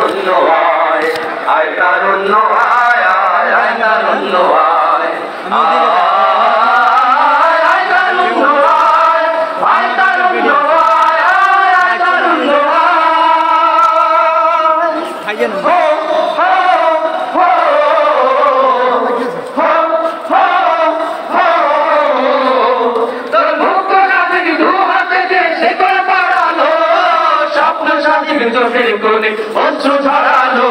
তারুণ্য আয়, আয় তারুণ্য আয়, আয় আয় তারুণ্য আয়, আয় তারুণ্য আয়, আয় তারুণ্য আয়, আয় তারুণ্য আয়। চোখের কোণে অশ্রু ঝরালো,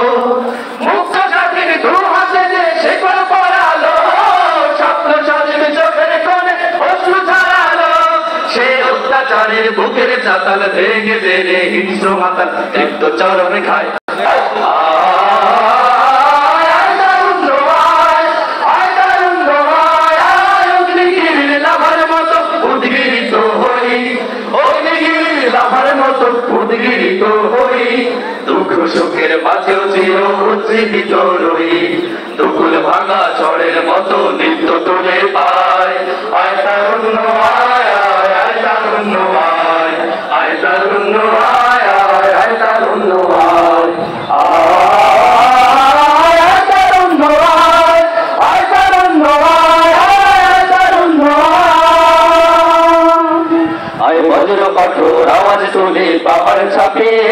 মুক্ত স্বাধীন দু হাতে যে শেকড় পড়ালো, স্বপ্ন স্বাধীন চোখের কোণে অশ্রু ঝরালো। সে অত্যাচারের বুকের চাতাল ভেঙে দেনে হিংস্র মাতাল তৃপ্ত চরণ খায়। উদ্গীরিত হই দুঃখ সুখের মাঝেও চির উজ্জীবিত রই, দুকুল ভাঙা ঝড়ের মতো নিত্য তুলে পায়। আয় তারুণ্য আয়, আয় আয় তারুণ্য আয়, আয় তারুণ্য আয়, আয় আয় তারুণ্য আয়, আয় তারুণ্য আয়, আয় তারুণ্য আয়, আয় তারুণ্য আয়। বজ্র কঠোর আওয়াজ শুনে পাহাড় ছাপিয়ে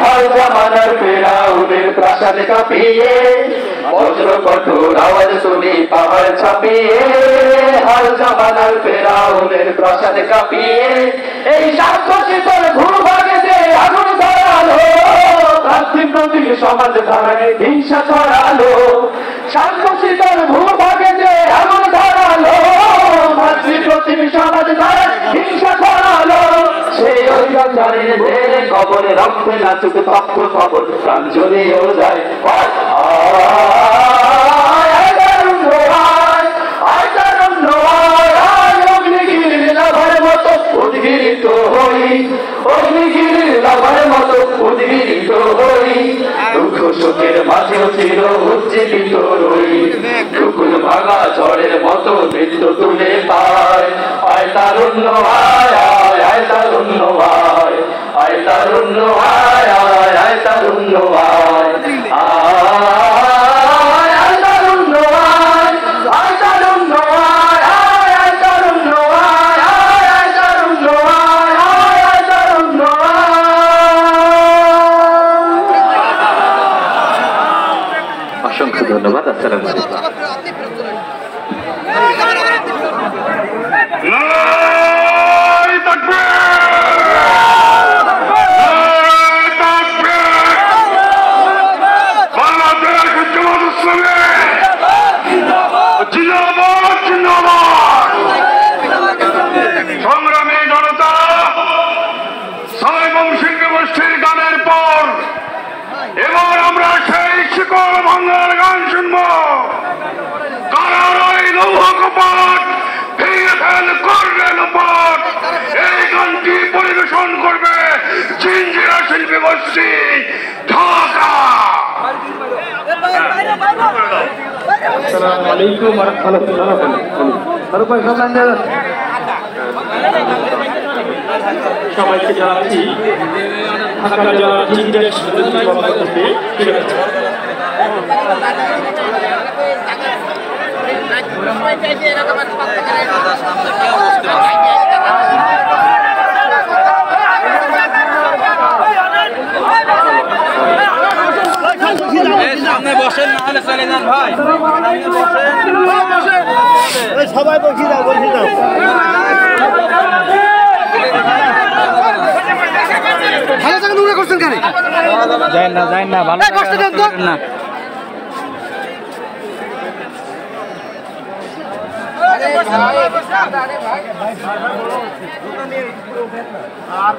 হাল জামানার ফেরাউনের প্রাসাদ কাঁপিয়ে, বজ্র কঠোর আওয়াজ শুনে পাহাড় ছাপিয়ে হাল জামানার ফেরাউনের প্রাসাদ কাঁপিয়ে, এই সাক্ষ্য শীতল ভূভাগে যে আগুন ধরালো, প্রাচীন নদীর সমাজ ধারায় হিংসা ছড়ালো। সাক্ষ্য শীতল ভূভাগে যে আগুন ধরালো, প্রাচীন সমাজ ধারায় হিংসা ছড়ালো। সেই অত্যাচারের ঢেলে কবরে রক্তে নাচুক তপ্ত খবর প্রাণ চলেও যায়। আয় তারুণ্য আয়, আয় তারুণ্য আয়, আয় অগ্নিগিরির লাভার মতো উদ্গীরিত হই, অগ্নিগিরির লাভার মতো উদ্গীরিত হই, দুঃখ সুখের মাঝেও চির উজ্জীবিত রই, দুকুল ভাঙা ঝড়ের মতো নৃত্য তুলে পায়। আয় তারুণ্য আয়, আয় আয় তারুণ্য আয়, আয় তারুণ্য আয়, আয় আয় তারুণ্য আয়, আয় আয় তারুণ্য আয়, আয় তারুণ্য আয়, আয় আয় তারুণ্য আয়, আয় আয় তারুণ্য আয়, আয় আয় তারুণ্য আয়। অসংখ্য ধন্যবাদ। আসসালামু আলাইকুম। সংগ্রামী জনতা, সাহেবংশিক গোষ্ঠীর গানের পর এবার আমরা সেই শিকল ভাঙার গান শুনব। কারার ওই লৌহ কপাট ভেঙে ফেল করলে লোপাট, এই গানটি পরিবেশন করবে জিঞ্জিরা শিল্পী গোষ্ঠী ঢাকা। আসসালামু আলাইকুম ওয়া রাহমাতুল্লাহি ওয়া বারাকাতুহু। সবাইকে জানাচ্ছি ঢাকা জেলা জিঞ্জিরা শিল্পী গোষ্ঠী থেকে শুভেচ্ছা। সামনে বসেন, না হলে চলে যান ভাই। সবাই বসে যাও, বসে যাও। ভালো জায়গা নোংরা করছেন কেন? যাই না ভালো কষ্ট দেন তো না। আর